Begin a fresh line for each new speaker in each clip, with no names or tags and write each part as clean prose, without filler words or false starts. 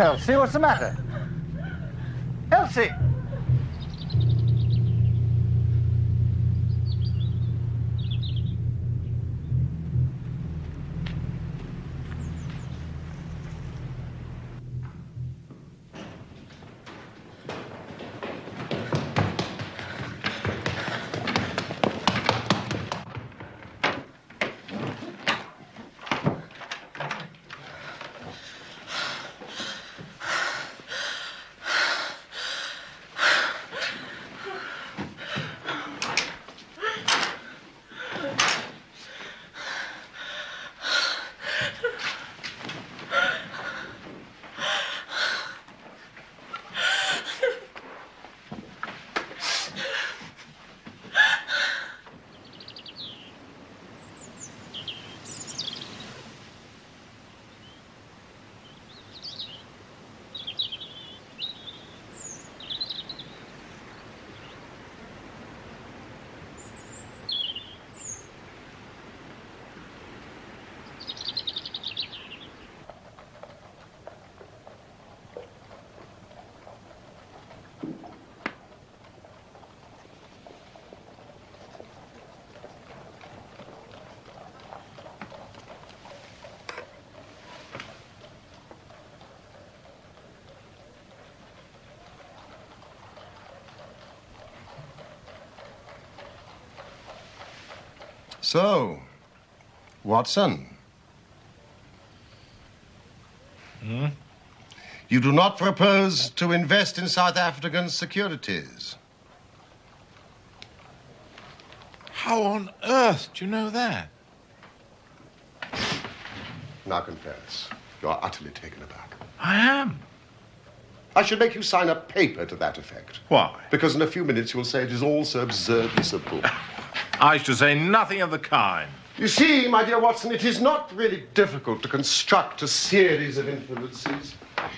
Elsie, what's the matter? Elsie!
So, Watson. You do not propose to invest in South African securities?
How on earth do you know that?
Now confess, you are utterly taken aback.
I am.
I should make you sign a paper to that effect.
Why?
Because in a few minutes you will say it is all so absurdly simple.
I should say nothing of the kind.
You see, my dear Watson, it is not really difficult to construct a series of influences,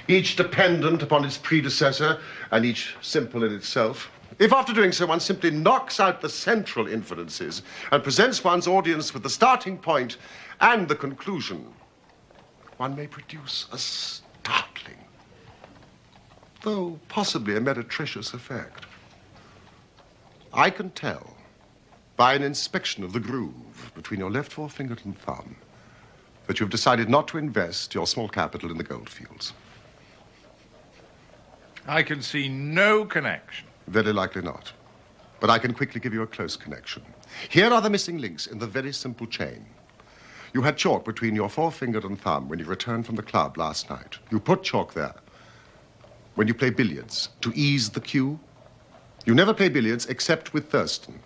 each dependent upon its predecessor and each simple in itself. If after doing so one simply knocks out the central influences and presents one's audience with the starting point and the conclusion, one may produce a startling, though possibly a meretricious effect. I can tell by an inspection of the groove between your left forefinger and thumb that you've decided not to invest your small capital in the goldfields.
I can see no connection.
Very likely not. But I can quickly give you a close connection. Here are the missing links in the very simple chain. You had chalk between your forefinger and thumb when you returned from the club last night. You put chalk there when you play billiards to ease the cue. You never play billiards except with Thurston.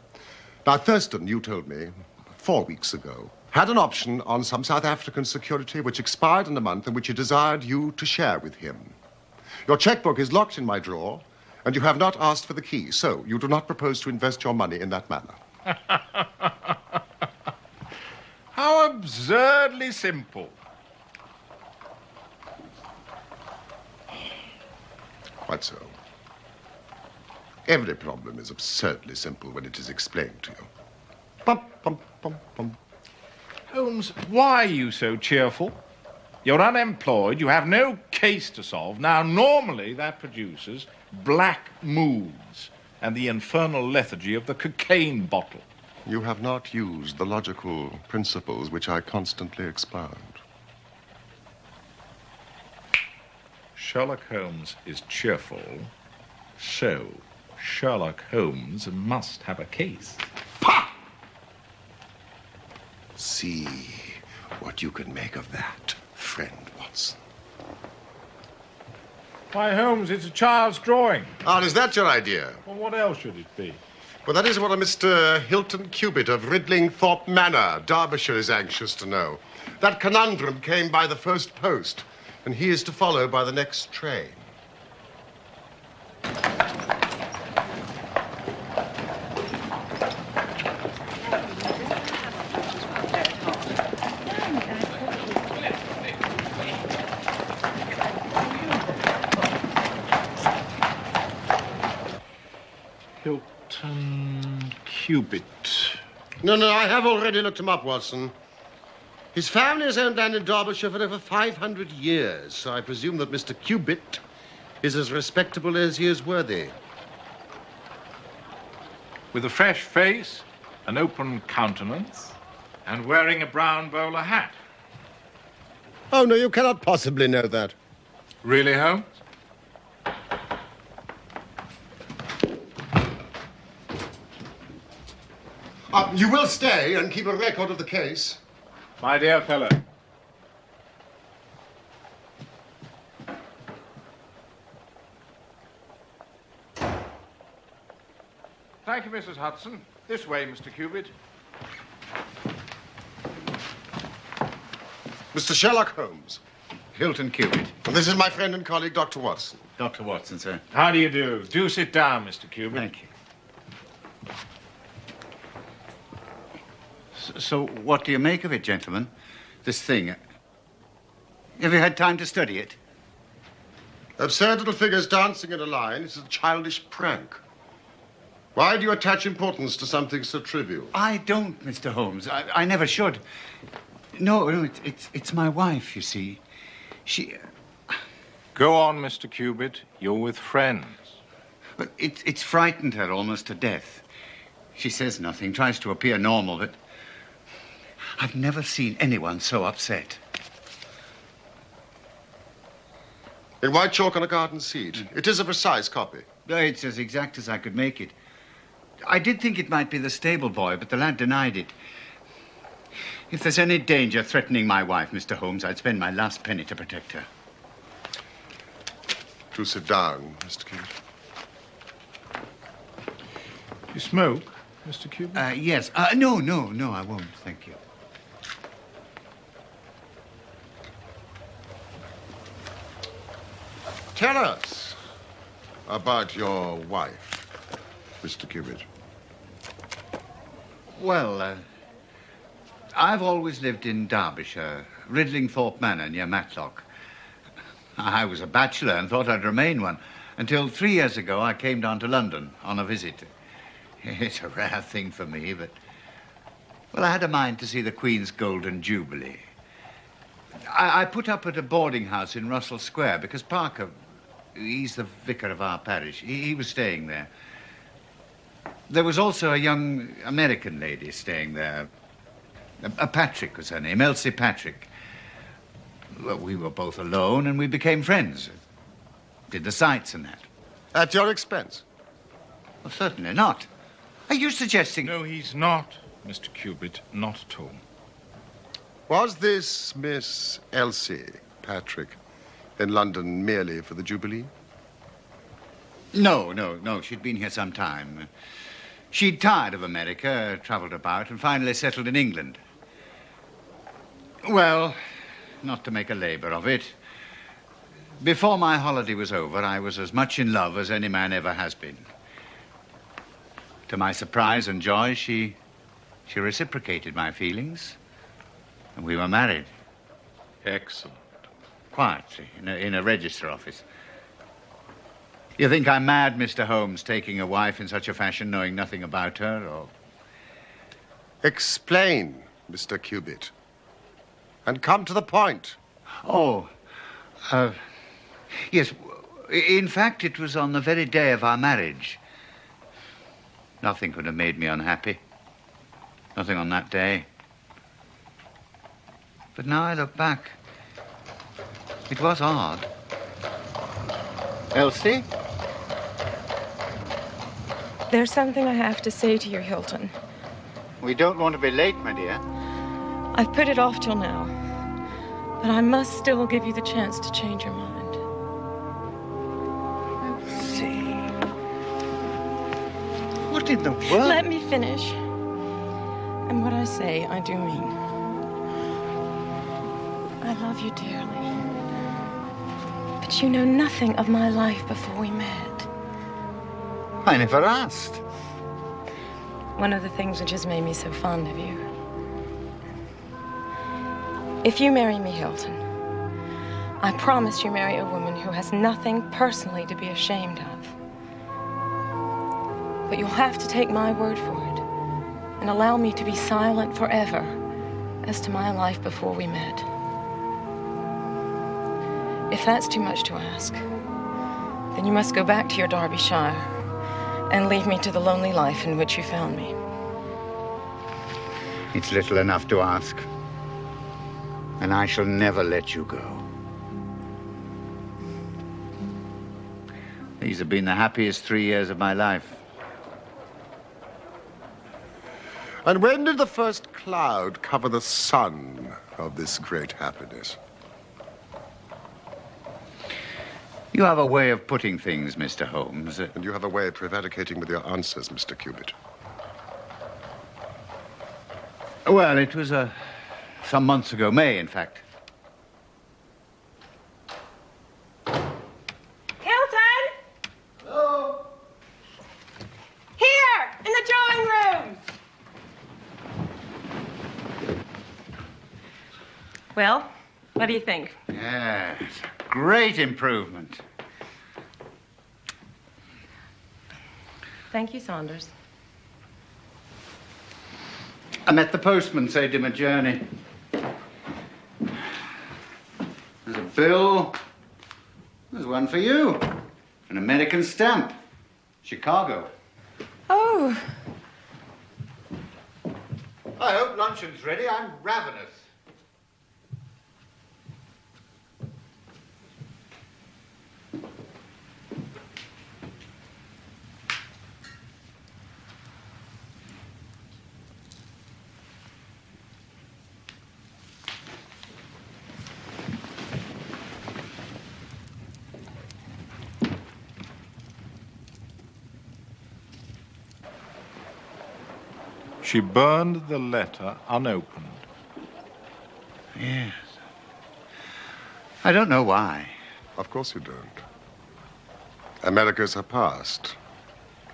Now, Thurston, you told me 4 weeks ago, had an option on some South African security which expired in a month and which he desired you to share with him. Your checkbook is locked in my drawer, and you have not asked for the key, so you do not propose to invest your money in that manner.
How absurdly simple.
Quite so. Every problem is absurdly simple when it is explained to you. Bum, bum, bum, bum.
Holmes, why are you so cheerful? You're unemployed, you have no case to solve. Now, normally that produces black moods and the infernal lethargy of the cocaine bottle.
You have not used the logical principles which I constantly expound.
Sherlock Holmes is cheerful, so Sherlock Holmes must have a case.
Pah! See what you can make of that, friend Watson.
Why, Holmes, it's a child's drawing.
Ah, is that your idea?
Well, what else should it be?
Well, that is what a Mr. Hilton Cubitt of Ridling Thorpe Manor, Derbyshire, is anxious to know. That conundrum came by the first post, and he is to follow by the next train.
Hilton Cubitt.
No, I have already looked him up, Watson. His family has owned land in Derbyshire for over 500 years, so I presume that Mr. Cubitt is as respectable as he is worthy.
With a fresh face, an open countenance, and wearing a brown bowler hat.
Oh, no, you cannot possibly know that.
Really, Holmes?
You will stay and keep a record of the case.
My dear fellow. Thank you, Mrs. Hudson. This way, Mr. Cubitt.
Mr. Sherlock Holmes.
Hilton Cubitt.
And this is my friend and colleague, Dr. Watson.
Dr. Watson, sir.
How do you do? Do sit down, Mr. Cubitt.
Thank you. So what do you make of it, gentlemen? This thing. Have you had time to study it?
Absurd little figures dancing in a line is a childish prank. Why do you attach importance to something so trivial?
I don't, Mr. Holmes. I never should. No, it's my wife, you see. She...
Go on, Mr. Cubitt. You're with friends.
But it's frightened her almost to death. She says nothing, tries to appear normal, but I've never seen anyone so upset.
In white chalk on a garden seat. It is a precise copy.
It's as exact as I could make it. I did think it might be the stable boy, but the lad denied it. If there's any danger threatening my wife, Mr. Holmes, I'd spend my last penny to protect her.
Do sit down, Mr. Cubitt.
You smoke, Mr. Cubitt?
Yes. No, I won't, thank you.
Tell us about your wife, Mr. Cubitt.
Well, I've always lived in Derbyshire, Ridling Thorpe Manor near Matlock. I was a bachelor and thought I'd remain one until 3 years ago I came down to London on a visit. It's a rare thing for me, but... Well, I had a mind to see the Queen's Golden Jubilee. I put up at a boarding house in Russell Square because Parker, he's the vicar of our parish, he was staying there. There was also a young American lady staying there. Patrick was her name, Elsie Patrick. Well, we were both alone and we became friends. Did the sights and that.
At your expense?
Well, certainly not. Are you suggesting...
No, he's not, Mr. Cubitt, not at all.
Was this Miss Elsie Patrick in London merely for the Jubilee?
No. She'd been here some time. She'd tired of America, traveled about, and finally settled in England. Well, not to make a labor of it, before my holiday was over, I was as much in love as any man ever has been. To my surprise and joy, she reciprocated my feelings, and we were married.
Excellent.
Quietly, in a register office. You think I'm mad, Mr. Holmes, taking a wife in such a fashion, knowing nothing about her, or...
Explain, Mr. Cubitt. And come to the point.
Oh, yes. In fact, it was on the very day of our marriage. Nothing could have made me unhappy. Nothing on that day. But now I look back, it was odd. Elsie?
There's something I have to say to you, Hilton.
We don't want to be late, my dear.
I've put it off till now, but I must still give you the chance to change your mind.
Elsie. What in the world?
Let me finish. And what I say, I do mean. I love you dearly. But you know nothing of my life before we met.
I never asked.
One of the things which has made me so fond of you. If you marry me, Hilton, I promise you marry a woman who has nothing personally to be ashamed of. But you'll have to take my word for it and allow me to be silent forever as to my life before we met. If that's too much to ask, then you must go back to your Derbyshire and leave me to the lonely life in which you found me.
It's little enough to ask, and I shall never let you go. These have been the happiest 3 years of my life.
And when did the first cloud cover the sun of this great happiness?
You have a way of putting things, Mr. Holmes.
And you have a way of prevaricating with your answers, Mr. Cubitt.
Well, it was some months ago, May, in fact.
Hilton!
Hello?
Here, in the drawing room. Well, what do you think?
Yes, great improvement.
Thank you, Saunders.
I met the postman, saved him a journey. There's a bill. There's one for you. An American stamp. Chicago.
Oh.
I hope luncheon's ready. I'm ravenous.
She burned the letter unopened.
Yes. I don't know why.
Of course you don't. America's her past,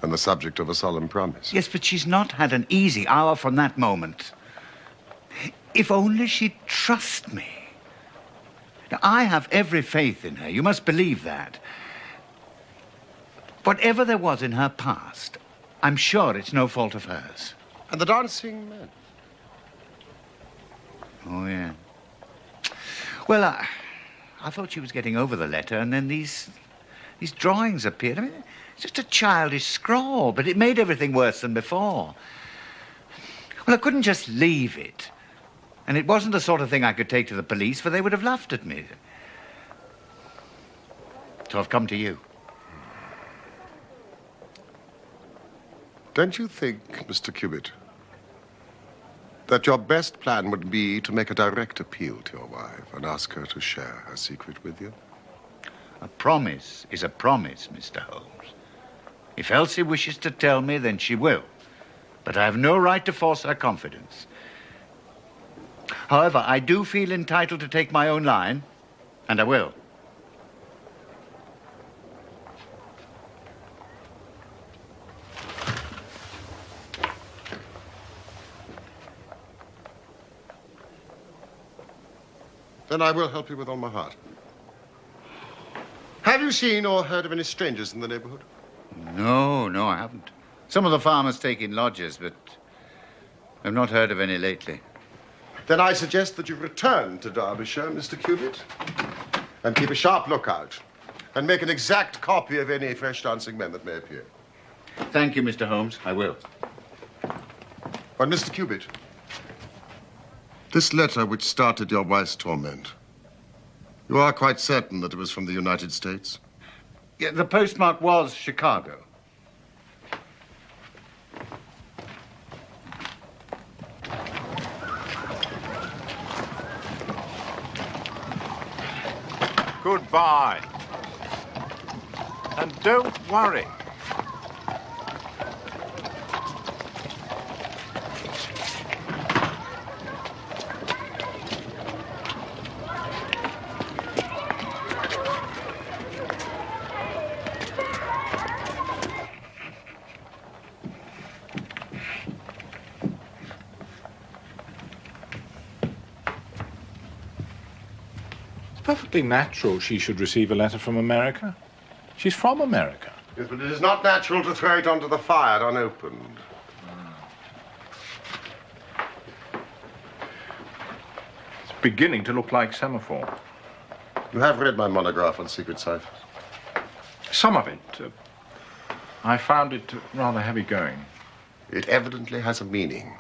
and the subject of a solemn promise.
Yes, but she's not had an easy hour from that moment. If only she'd trust me. Now, I have every faith in her. You must believe that. Whatever there was in her past, I'm sure it's no fault of hers.
And the dancing men.
Oh, yeah. Well, I thought she was getting over the letter, and then these drawings appeared. I mean, it's just a childish scrawl, but it made everything worse than before. Well, I couldn't just leave it. And it wasn't the sort of thing I could take to the police, for they would have laughed at me. So I've come to you.
Don't you think, Mr. Cubitt, that your best plan would be to make a direct appeal to your wife and ask her to share her secret with you?
A promise is a promise, Mr. Holmes. If Elsie wishes to tell me, then she will. But I have no right to force her confidence. However, I do feel entitled to take my own line, and I will.
Then I will help you with all my heart. Have you seen or heard of any strangers in the neighborhood?
No, I haven't. Some of the farmers take in lodgers, but I've not heard of any lately.
Then I suggest that you return to Derbyshire, Mr. Cubitt, and keep a sharp lookout, and make an exact copy of any fresh dancing men that may appear.
Thank you, Mr. Holmes. I will.
But, Mr. Cubitt, this letter which started your wife's torment, you are quite certain that it was from the United States?
Yeah, the postmark was Chicago.
Goodbye. And don't worry. Perfectly natural she should receive a letter from America. She's from America.
Yes, but it is not natural to throw it onto the fire unopened.
beginning to look like semaphore.
You have read my monograph on secret ciphers?
Some of it. I found it rather heavy going.
It evidently has a meaning.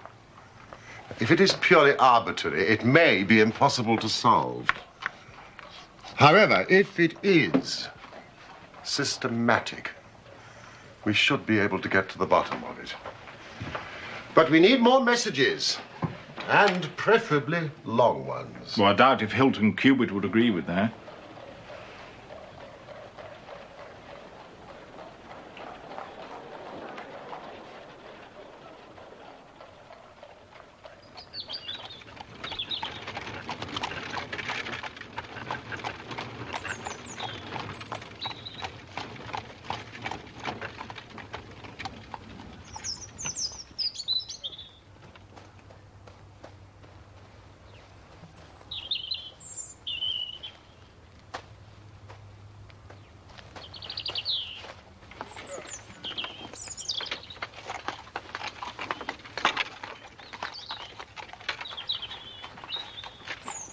If it is purely arbitrary, it may be impossible to solve. However, if it is systematic, we should be able to get to the bottom of it. But we need more messages, and preferably long ones.
Well, I doubt if Hilton and Cubitt would agree with that.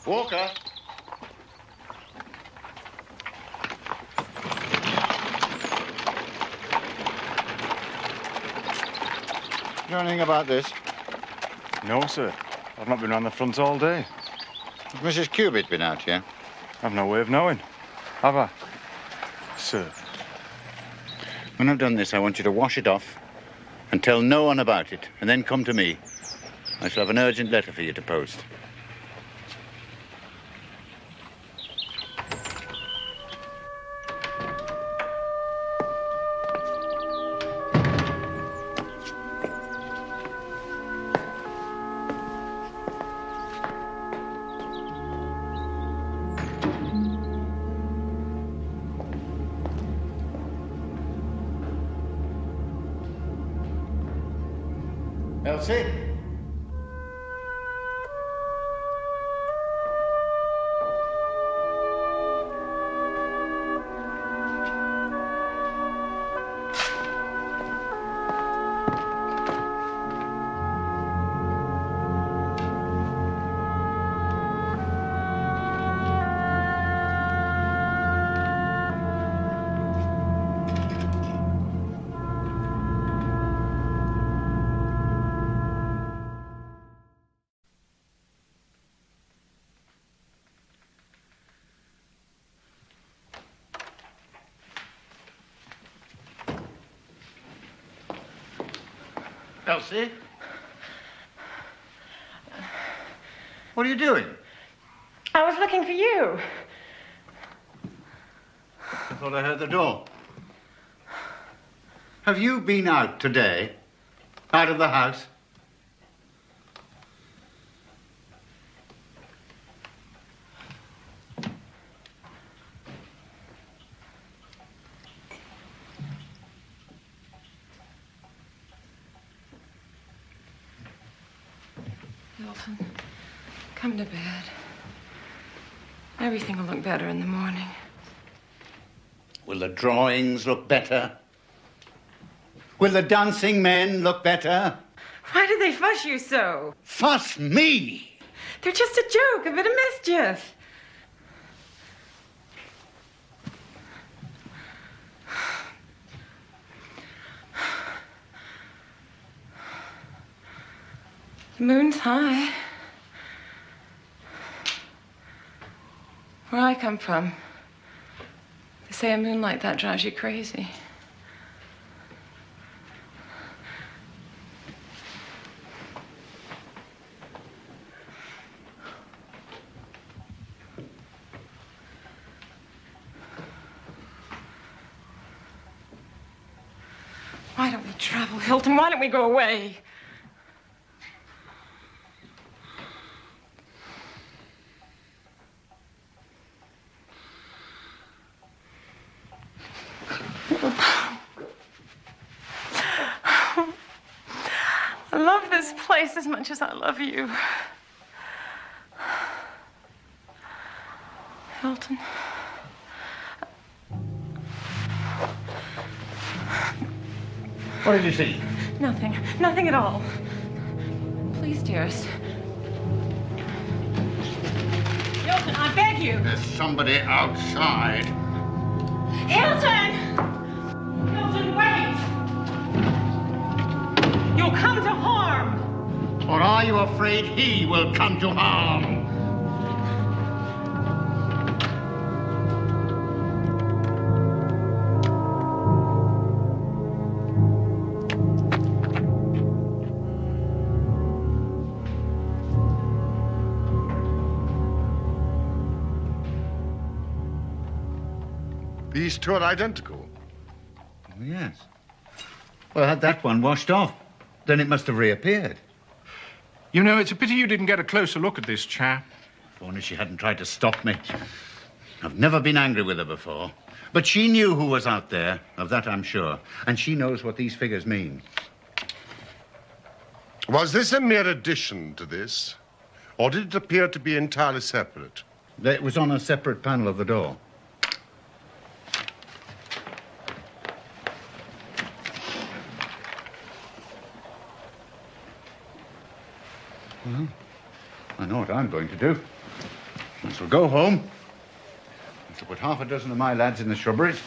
Walker.
You know anything about this?
No, sir. I've not been round the front all day.
Has Mrs. Cubitt been out here?
I've no way of knowing. Have I? Sir.
When I've done this, I want you to wash it off and tell no one about it, and then come to me. I shall have an urgent letter for you to post.
Elsie? Elsie? What are you doing?
I was looking for you.
I thought I heard the door. Have you been out today? Out of the house?
Hilton, come to bed. Everything will look better in the morning.
Will the drawings look better? Will the dancing men look better?
Why do they fuss you so?
Fuss me!
They're just a joke, a bit of mischief. The moon's high. Where I come from, they say a moon like that drives you crazy. Why don't we travel, Hilton? Why don't we go away? I love this place as much as I love you. Hilton.
What did you see?
Nothing. Nothing at all. Please, dearest. Hilton, I beg you.
There's somebody outside.
Hilton! Hilton, wait! You'll come to harm.
Or are you afraid he will come to harm?
These two are identical.
Oh, yes. Well, had that one washed off, then it must have reappeared.
You know, it's a pity you didn't get a closer look at this chap.
If only she hadn't tried to stop me. I've never been angry with her before. But she knew who was out there, of that I'm sure. And she knows what these figures mean.
Was this a mere addition to this? Or did it appear to be entirely separate?
It was on a separate panel of the door. Well, I know what I'm going to do. I shall go home. I shall put half a dozen of my lads in the shrubberies.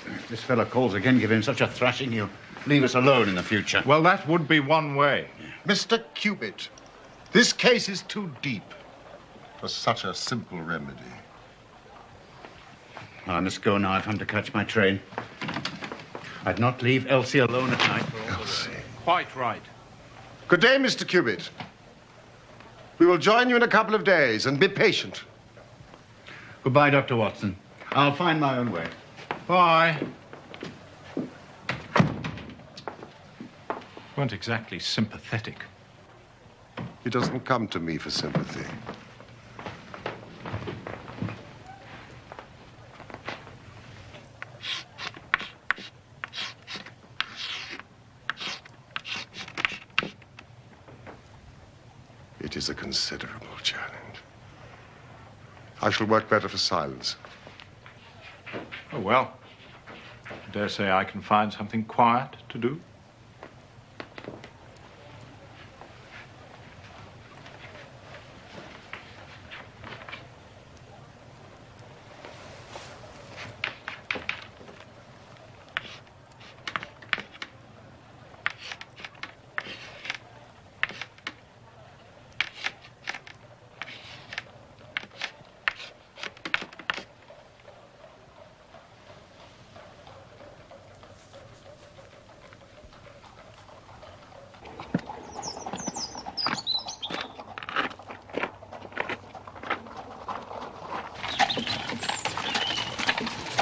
If this fella calls again, give him such a thrashing, he'll leave us alone in the future.
Well, that would be one way.
Mr. Cubitt, this case is too deep for such a simple remedy.
I must go now. I've come to catch my train. I'd not leave Elsie alone at night for all
Elsie.
Quite right.
Good day, Mr. Cubitt. We will join you in a couple of days, and be patient.
Goodbye, Dr. Watson. I'll find my own way.
Bye. Weren't exactly sympathetic.
He doesn't come to me for sympathy. It is a considerable challenge. I shall work better for silence.
Oh, well. I dare say I can find something quiet to do.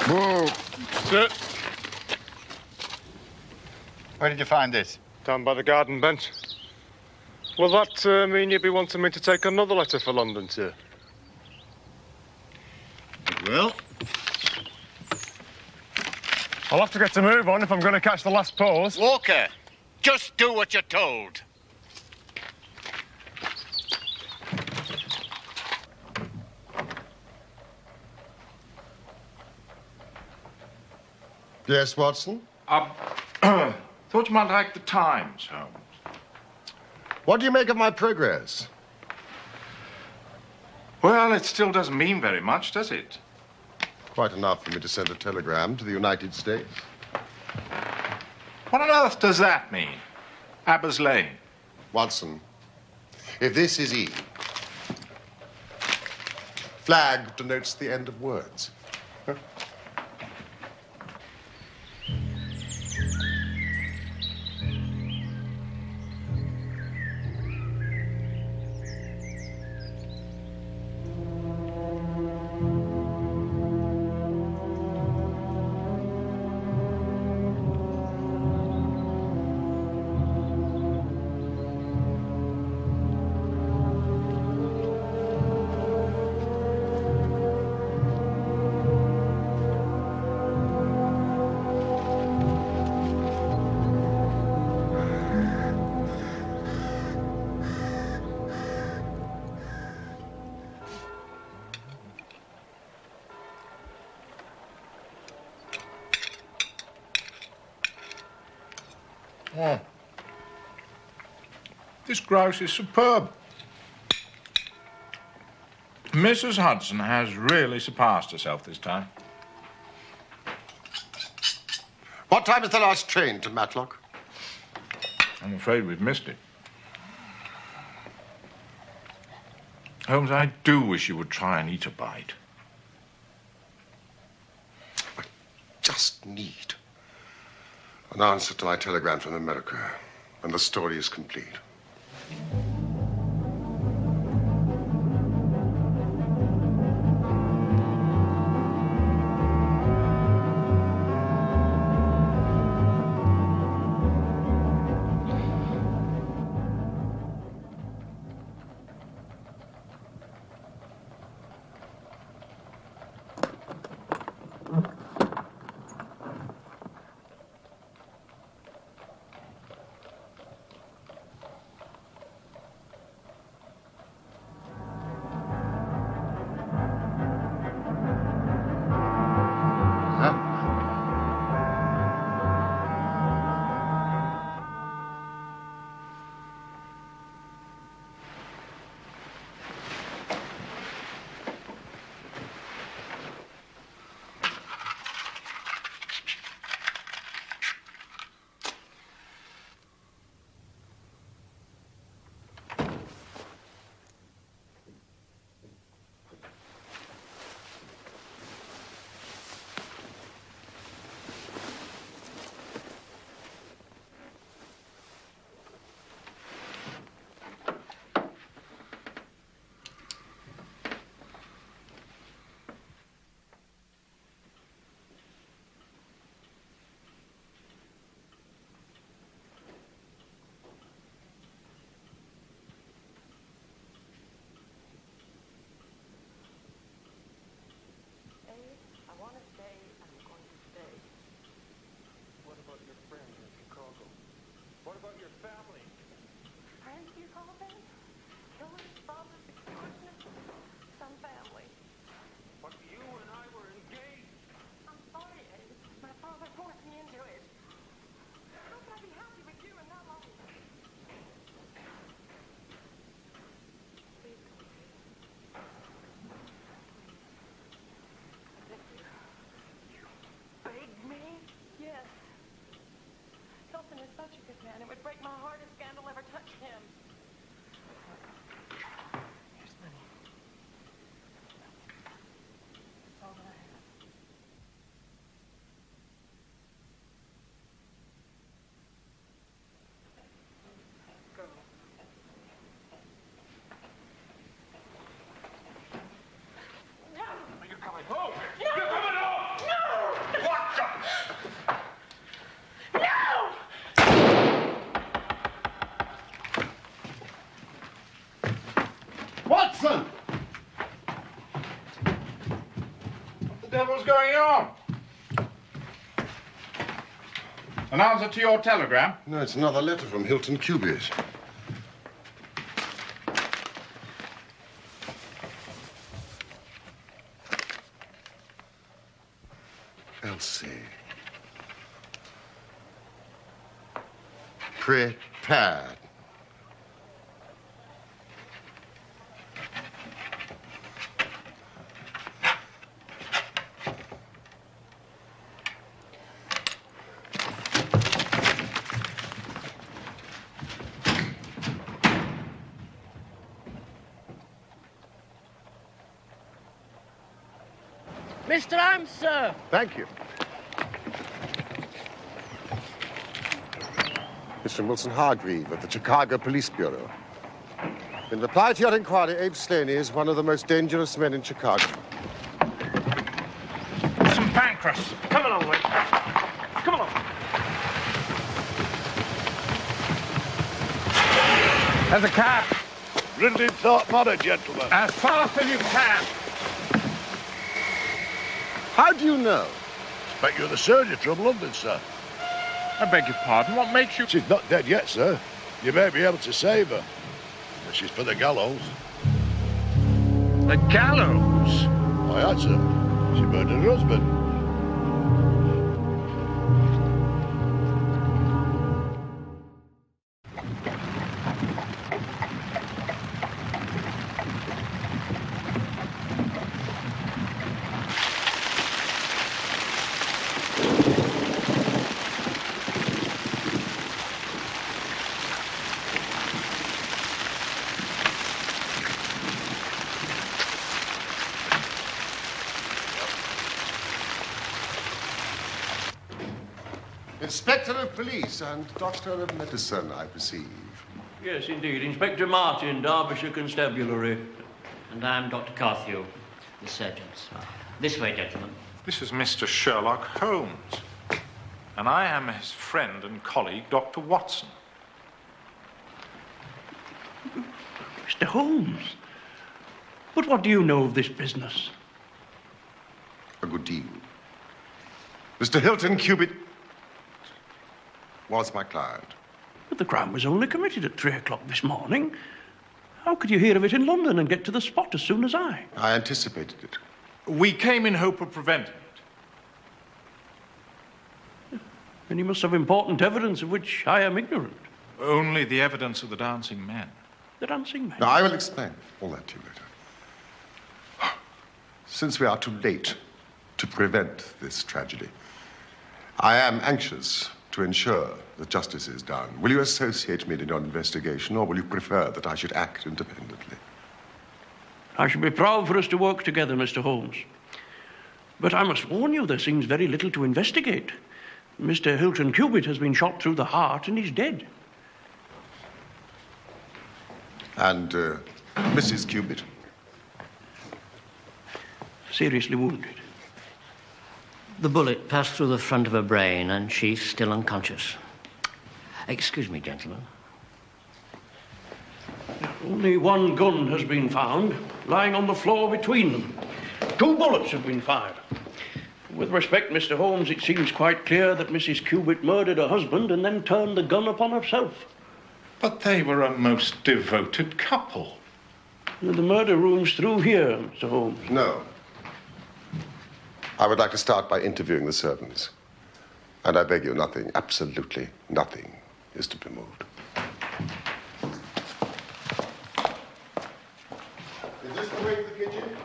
Whoa. Sit.
Where did you find this?
Down by the garden bench. Will that mean you'd be wanting me to take another letter for London, sir?
It will.
I'll have to get to move on if I'm going to catch the last pause.
Walker, just do what you're told.
Yes, Watson?
Thought you might like the Times, Holmes.
What do you make of my progress?
Well, it still doesn't mean very much, does it?
Quite enough for me to send a telegram to the United States.
What on earth does that mean? Abbas Lane.
Watson, if this is E, flag denotes the end of words.
Oh. This grouse is superb. Mrs. Hudson has really surpassed herself this time.
What time is the last train to Matlock?
I'm afraid we've missed it. Holmes, I do wish you would try and eat a bite.
I just need an answer to my telegram from America, and the story is complete.
Such a good man. It would break my heart if scandal ever touched him. Here's money. That's all that I have. Go. No!
You're coming home! No! You're coming home! No! What the...
Watson!
What the devil's going on? An answer to your telegram?
No, it's another letter from Hilton Cubitt. Elsie. Prepared.
Mr. Holmes, sir.
Thank you. Mr. Wilson Hargreave of the Chicago Police Bureau. In reply to your inquiry, Abe Slaney is one of the most dangerous men in Chicago.
Some pancreas.
Come along, mate. Come along.
There's a cab.
Ridling Thorpe Manor, gentlemen.
As fast as you can.
How do you know?
Expect you're the surgeon from London, sir.
I beg your pardon. What makes you...
She's not dead yet, sir. You may be able to save her. But she's for the gallows.
The gallows?
Why, that's her. She murdered her husband.
Inspector of Police and Doctor of Medicine, I perceive.
Yes, indeed. Inspector Martin, Derbyshire Constabulary.
And I'm Dr. Carthew, the surgeon. This way, gentlemen.
This is Mr. Sherlock Holmes. And I am his friend and colleague, Dr. Watson.
Mr. Holmes. But what do you know of this business?
A good deal. Mr. Hilton Cubitt was my client.
But the crime was only committed at 3 o'clock this morning. How could you hear of it in London and get to the spot as soon as I?
I anticipated it.
We came in hope of preventing it.
Then you must have important evidence of which I am ignorant.
Only the evidence of the dancing men.
The dancing men?
Now, I will explain all that to you later. Since we are too late to prevent this tragedy, I am anxious to ensure that justice is done. Will you associate me in your investigation, or will you prefer that I should act independently?
I should be proud for us to work together, Mr. Holmes. But I must warn you, there seems very little to investigate. Mr. Hilton Cubitt has been shot through the heart and he's dead.
And Mrs. Cubitt?
Seriously wounded.
The bullet passed through the front of her brain and she's still unconscious. Excuse me, gentlemen.
Only one gun has been found, lying on the floor between them. 2 bullets have been fired. With respect, Mr. Holmes, it seems quite clear that Mrs. Cubitt murdered her husband and then turned the gun upon herself.
But they were a most devoted couple.
The murder room's through here, Mr. Holmes.
No. I would like to start by interviewing the servants. And I beg you, nothing, absolutely nothing, is to be moved. Is this the way to the kitchen?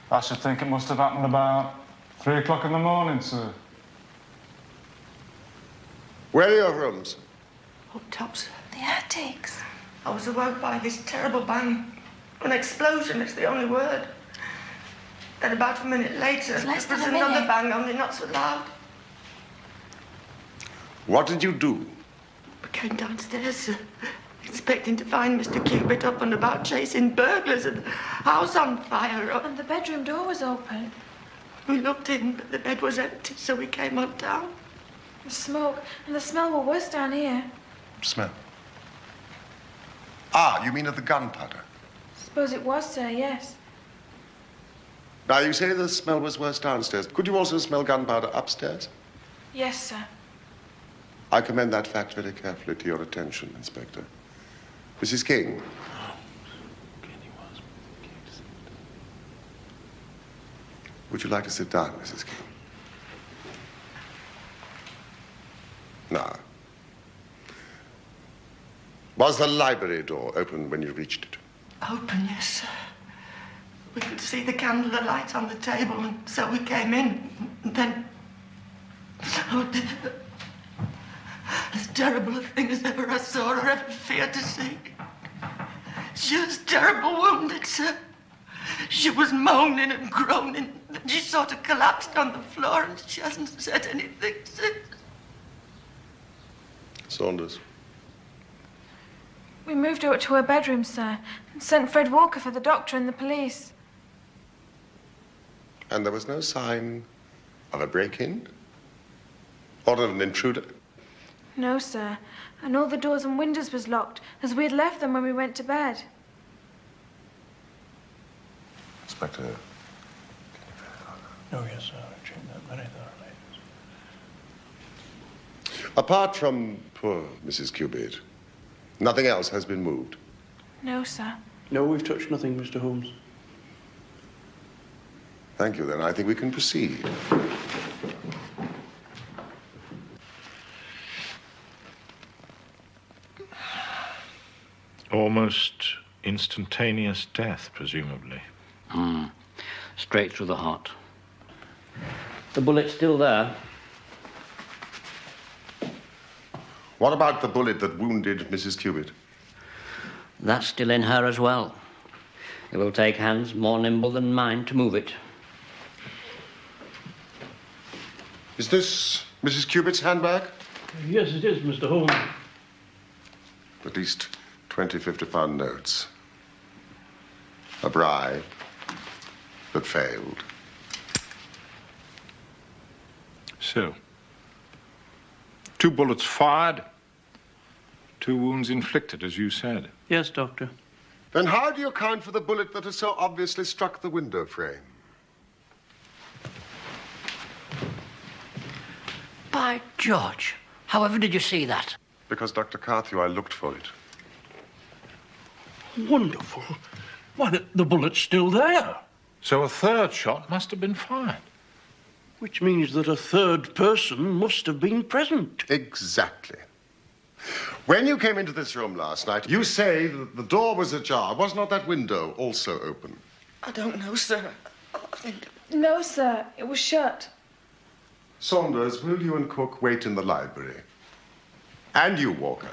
I should think it must have happened about 3 o'clock in the morning, sir.
Where are your rooms?
Up top, sir. The attics. I was awoke by this terrible bang. An explosion is the only word. Then about a minute later, there was another bang, only not so loud.
What did you do?
I came downstairs, sir, expecting to find Mr. Cubitt up and about chasing burglars and the house on fire.
And the bedroom door was open.
We looked in, but the bed was empty, so we came on down.
The smoke and the smell were worse down here.
Smell? Ah, you mean of the gunpowder?
Suppose it was, sir, yes.
Now, you say the smell was worse downstairs. Could you also smell gunpowder upstairs?
Yes, sir.
I commend that fact very carefully to your attention, Inspector. Mrs. King. Would you like to sit down, Mrs. King? Now, was the library door open when you reached it?
Open, yes, sir. We could see the candle alight on the table, and so we came in. And then... Oh, as terrible a thing as ever I saw or ever feared to see. She was terribly wounded, sir. She was moaning and groaning. Then she sort of collapsed on the floor, and she hasn't said anything since.
Saunders.
We moved her up to her bedroom, sir, and sent Fred Walker for the doctor and the police.
And there was no sign of a break-in? Or of an intruder?
No, sir. And all the doors and windows was locked, as we had left them when we went to bed.
Inspector.
Oh, yes, sir. I checked that very thoroughly.
Apart from poor Mrs. Cubitt, nothing else has been moved?
No, sir.
No, we've touched nothing, Mr. Holmes.
Thank you, then. I think we can proceed.
Almost instantaneous death, presumably.
Straight through the heart. The bullet's still there.
What about the bullet that wounded Mrs. Cubitt?
That's still in her as well. It will take hands more nimble than mine to move it.
Is this Mrs. Cubitt's handbag?
Yes, it is, Mr. Holmes.
At least 20 £50 notes. A bribe that failed.
So, 2 bullets fired, 2 wounds inflicted, as you said.
Yes, Doctor.
Then how do you account for the bullet that has so obviously struck the window frame?
By George, however did you see that?
Because, Dr. Carthew, I looked for it.
Wonderful. Why, the bullet's still there.
So a 3rd shot must have been fired.
Which means that a 3rd person must have been present.
Exactly. When you came into this room last night, you say that the door was ajar. Was not that window also open?
I don't know, sir. I think...
No, sir. It was shut.
Saunders, will you and Cook wait in the library? And you, Walker.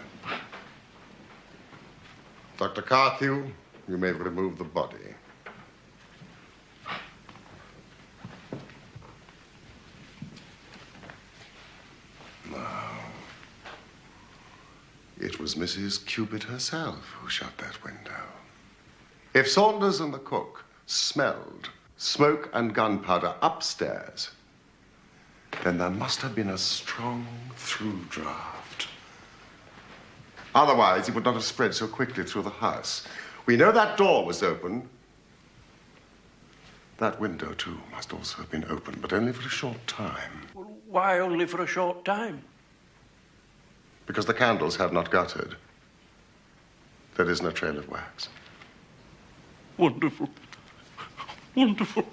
Dr. Carthew, you may remove the body. It was Mrs. Cubitt herself who shut that window. If Saunders and the cook smelled smoke and gunpowder upstairs, then there must have been a strong through draft. Otherwise, it would not have spread so quickly through the house. We know that door was open. That window, too, must also have been open, but only for a short time.
Well, why only for a short time?
Because the candles have not guttered. There is no trail of wax.
Wonderful. Wonderful.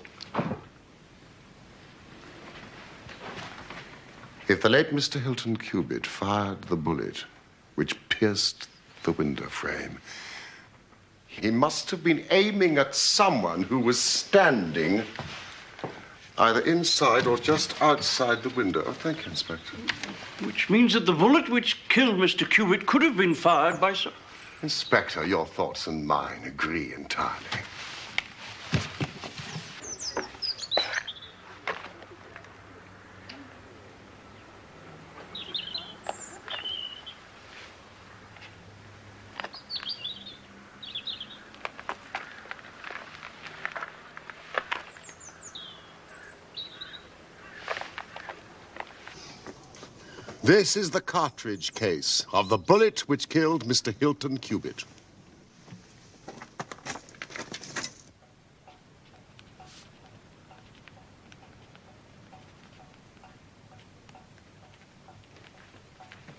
If the late Mr. Hilton Cubitt fired the bullet which pierced the window frame, he must have been aiming at someone who was standing either inside or just outside the window. Oh, thank you, Inspector.
Which means that the bullet which killed Mr. Cubitt could have been fired by some...
Inspector, your thoughts and mine agree entirely. This is the cartridge case of the bullet which killed Mr. Hilton Cubitt.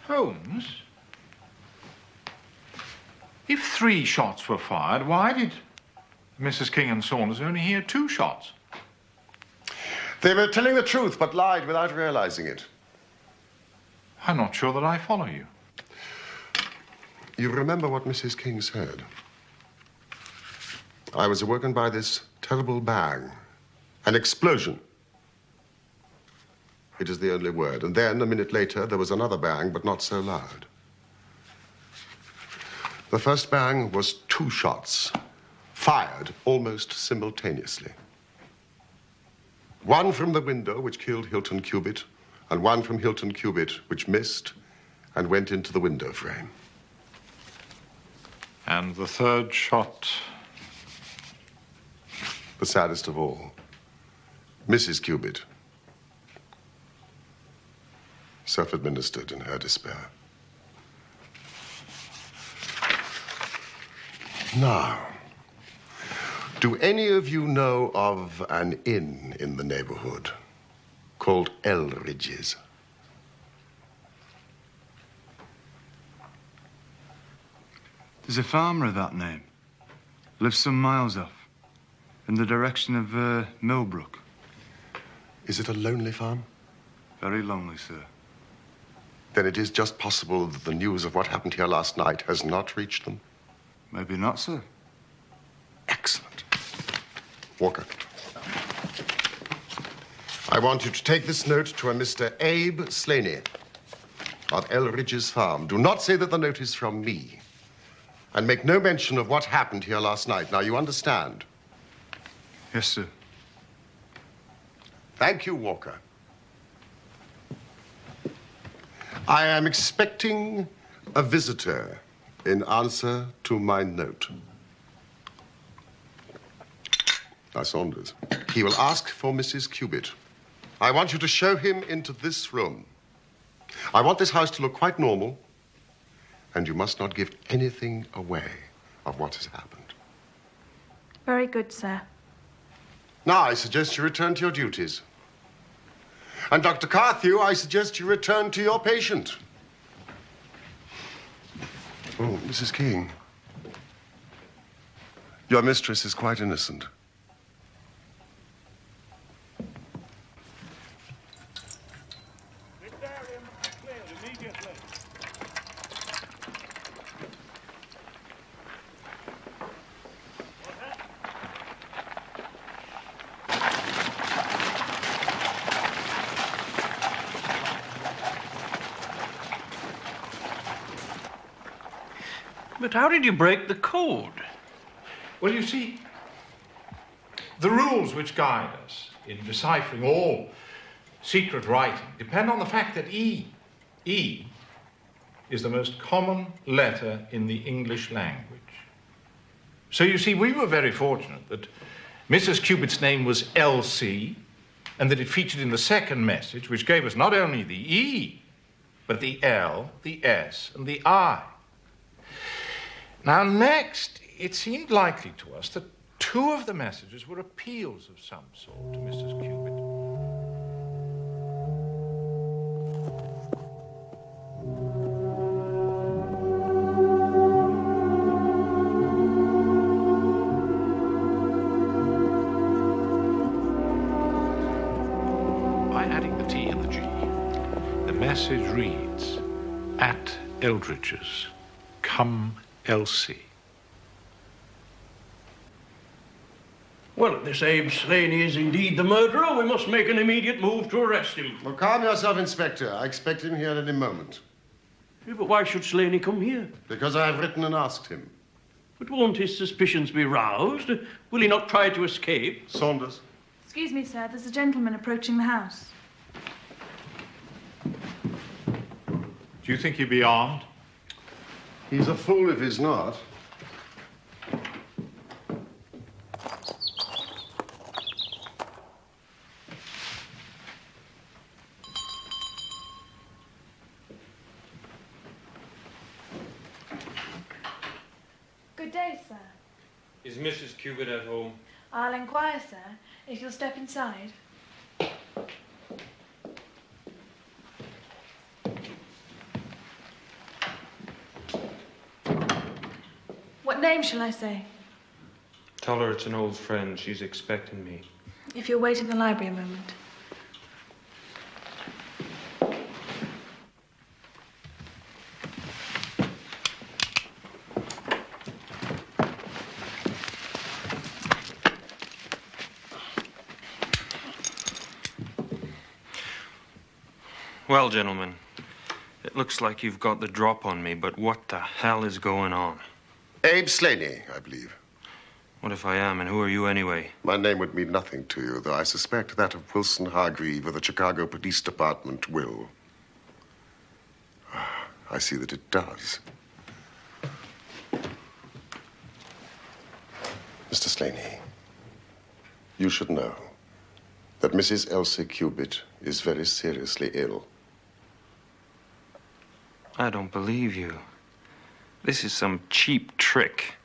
Holmes? If 3 shots were fired, why did Mrs. King and Saunders only hear 2 shots?
They were telling the truth, but lied without realizing it.
I'm not sure that I follow you.
You remember what Mrs. King said? I was awoken by this terrible bang, an explosion. It is the only word. And then, a minute later, there was another bang, but not so loud. The first bang was 2 shots, fired almost simultaneously. One from the window, which killed Hilton Cubitt, and one from Hilton Cubitt, which missed and went into the window frame.
And the 3rd shot?
The saddest of all, Mrs. Cubitt, self-administered in her despair. Now, do any of you know of an inn in the neighborhood called Elridge's?
There's a farmer of that name. Lives some miles off, in the direction of Millbrook.
Is it a lonely farm?
Very lonely, sir.
Then it is just possible that the news of what happened here last night has not reached them.
Maybe not, sir.
Excellent. Walker. I want you to take this note to a Mr. Abe Slaney of Elridge's farm. Do not say that the note is from me. And make no mention of what happened here last night. Now, you understand?
Yes, sir.
Thank you, Walker. I am expecting a visitor in answer to my note. Now, Saunders, he will ask for Mrs. Cubitt. I want you to show him into this room. I want this house to look quite normal, and you must not give anything away of what has happened.
Very good, sir.
Now, I suggest you return to your duties. And Dr. Carthew, I suggest you return to your patient. Oh, Mrs. King. Your mistress is quite innocent.
But how did you break the code?
Well, you see, the rules which guide us in deciphering all secret writing depend on the fact that E is the most common letter in the English language. So you see, we were very fortunate that Mrs. Cubitt's name was Elsie, and that it featured in the second message, which gave us not only the E, but the L, the S, and the I. Now, next, it seemed likely to us that two of the messages were appeals of some sort to Mrs. Cubitt. By adding the T and the G, the message reads, "At Eldridge's, come Elsie."
Well, if this Abe Slaney is indeed the murderer, we must make an immediate move to arrest him.
Well, calm yourself, Inspector. I expect him here any moment.
Yeah, but why should Slaney come here?
Because I have written and asked him.
But won't his suspicions be roused? Will he not try to escape?
Saunders.
Excuse me, sir. There's a gentleman approaching the house.
Do you think he'd be armed?
He's a fool if he's not.
Good day, sir.
Is Mrs. Cubitt at home?
I'll inquire, sir, if you'll step inside. What name shall I say?
Tell her it's an old friend. She's expecting me.
If you'll wait in the library a moment.
Well, gentlemen, it looks like you've got the drop on me, but what the hell is going on?
Abe Slaney, I believe.
What if I am, and who are you anyway?
My name would mean nothing to you, though I suspect that of Wilson Hargreave of the Chicago Police Department will. I see that it does. Mr. Slaney, you should know that Mrs. Elsie Cubitt is very seriously ill.
I don't believe you. This is some cheap trick.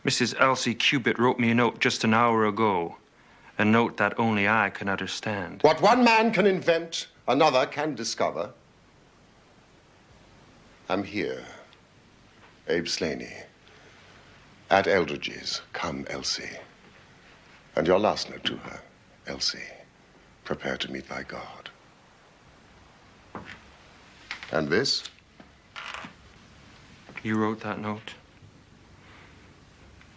Mrs. Elsie Cubitt wrote me a note just an hour ago. A note that only I can understand.
What one man can invent, another can discover. I'm here, Abe Slaney, at Eldridge's. Come, Elsie. And your last note to her, Elsie, prepare to meet thy God. And this?
You wrote that note?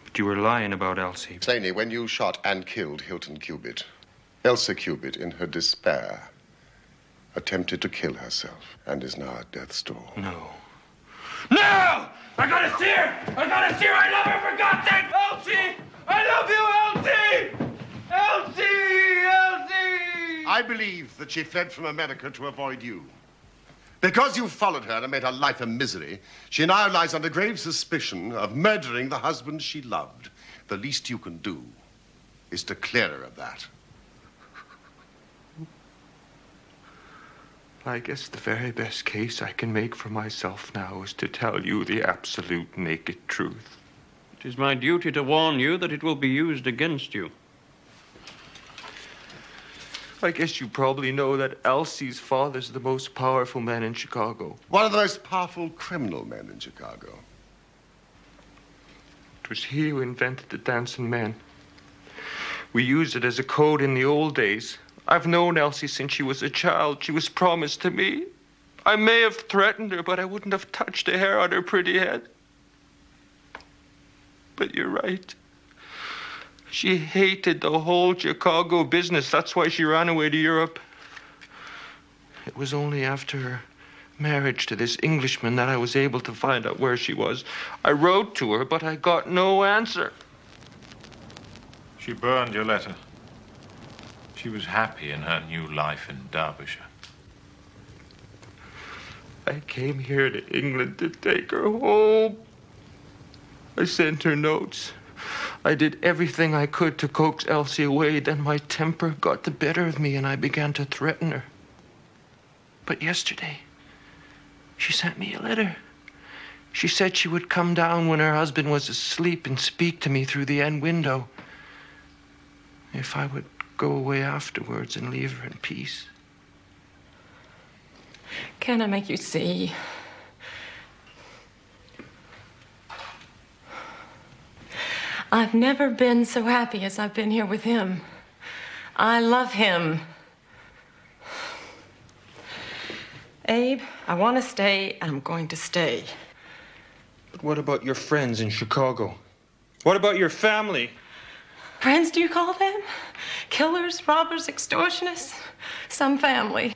But you were lying about Elsie.
Slaney, when you shot and killed Hilton Cubitt, Elsie Cubitt, in her despair, attempted to kill herself and is now at death's door.
No. No! I gotta see her! I gotta see her! I love her, for God's sake! Elsie! I love you, Elsie! Elsie! Elsie!
I believe that she fled from America to avoid you. Because you followed her and made her life a misery, she now lies under grave suspicion of murdering the husband she loved. The least you can do is to clear her of that.
I guess the very best case I can make for myself now is to tell you the absolute naked truth.
It is my duty to warn you that it will be used against you.
I guess you probably know that Elsie's father's the most powerful man in Chicago.
One of the most powerful criminal men in Chicago.
It was he who invented the dancing men. We used it as a code in the old days. I've known Elsie since she was a child. She was promised to me. I may have threatened her, but I wouldn't have touched a hair on her pretty head. But you're right. She hated the whole Chicago business. That's why she ran away to Europe. It was only after her marriage to this Englishman that I was able to find out where she was. I wrote to her, but I got no answer.
She burned your letter. She was happy in her new life in Derbyshire.
I came here to England to take her home. I sent her notes. I did everything I could to coax Elsie away. Then my temper got the better of me and I began to threaten her. But yesterday, she sent me a letter. She said she would come down when her husband was asleep and speak to me through the end window. If I would go away afterwards and leave her in peace.
Can I make you see? I've never been so happy as I've been here with him. I love him. Abe, I want to stay, and I'm going to stay.
But what about your friends in Chicago? What about your family?
Friends, do you call them? Killers, robbers, extortionists? Some family.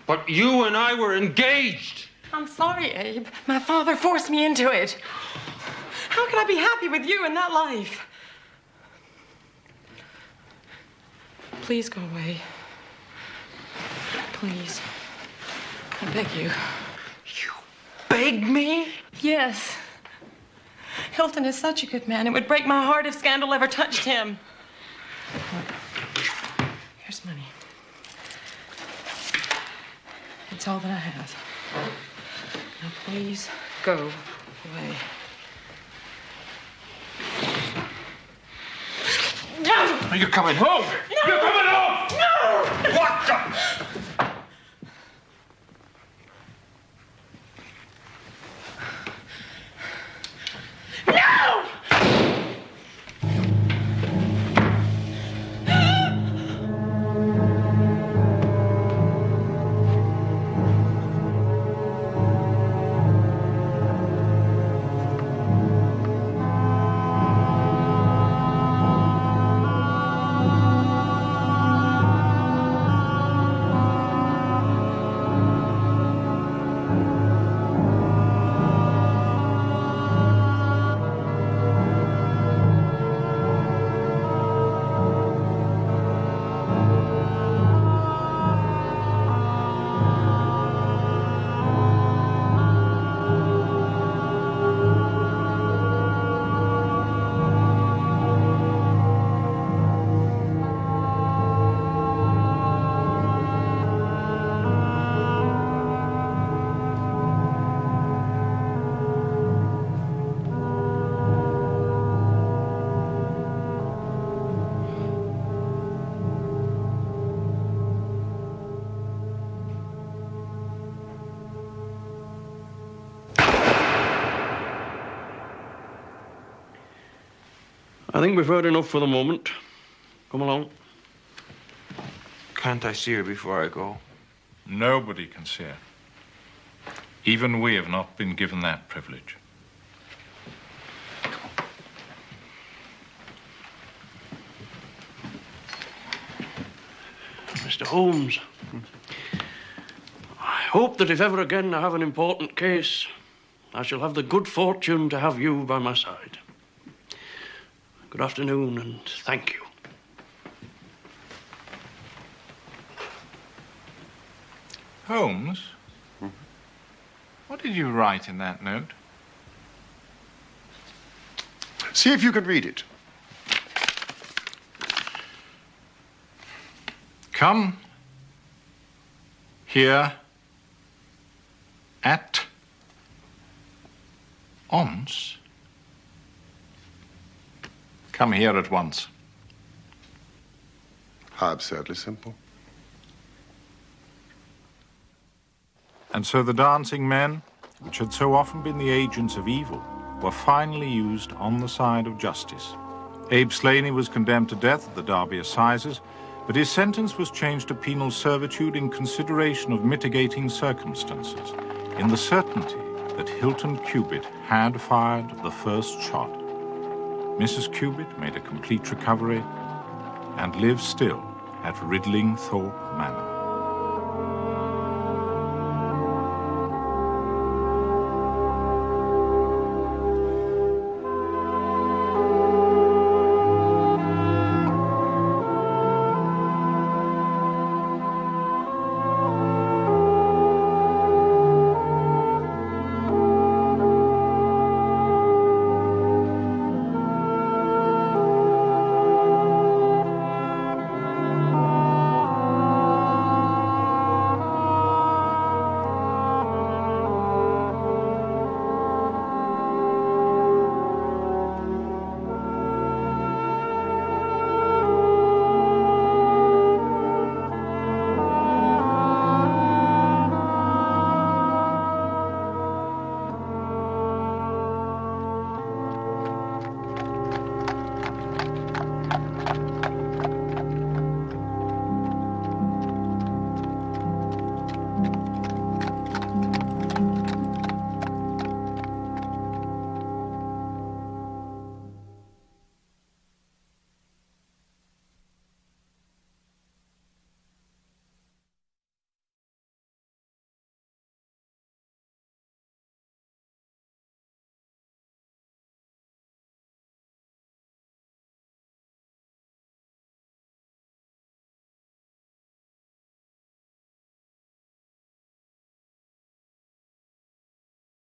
But you and I were engaged.
I'm sorry, Abe. My father forced me into it. How can I be happy with you in that life? Please go away. Please. I beg you.
You beg me?
Yes. Hilton is such a good man. It would break my heart if scandal ever touched him. Here's money. It's all that I have. Now, please go away. No!
Are you coming home?
No!
You're coming home!
No!
What the...
No!
I think we've heard enough for the moment. Come along.
Can't I see her before I go?
Nobody can see her. Even we have not been given that privilege.
Mr. Holmes, I hope that if ever again I have an important case, I shall have the good fortune to have you by my side. Good afternoon, and thank you.
Holmes? What did you write in that note?
See if you can read it.
Come here at once. Come here at once.
How absurdly simple.
And so the dancing men, which had so often been the agents of evil, were finally used on the side of justice. Abe Slaney was condemned to death at the Derby Assizes, but his sentence was changed to penal servitude in consideration of mitigating circumstances, in the certainty that Hilton Cubitt had fired the first shot. Mrs. Cubitt made a complete recovery and lives still at Ridling Thorpe Manor.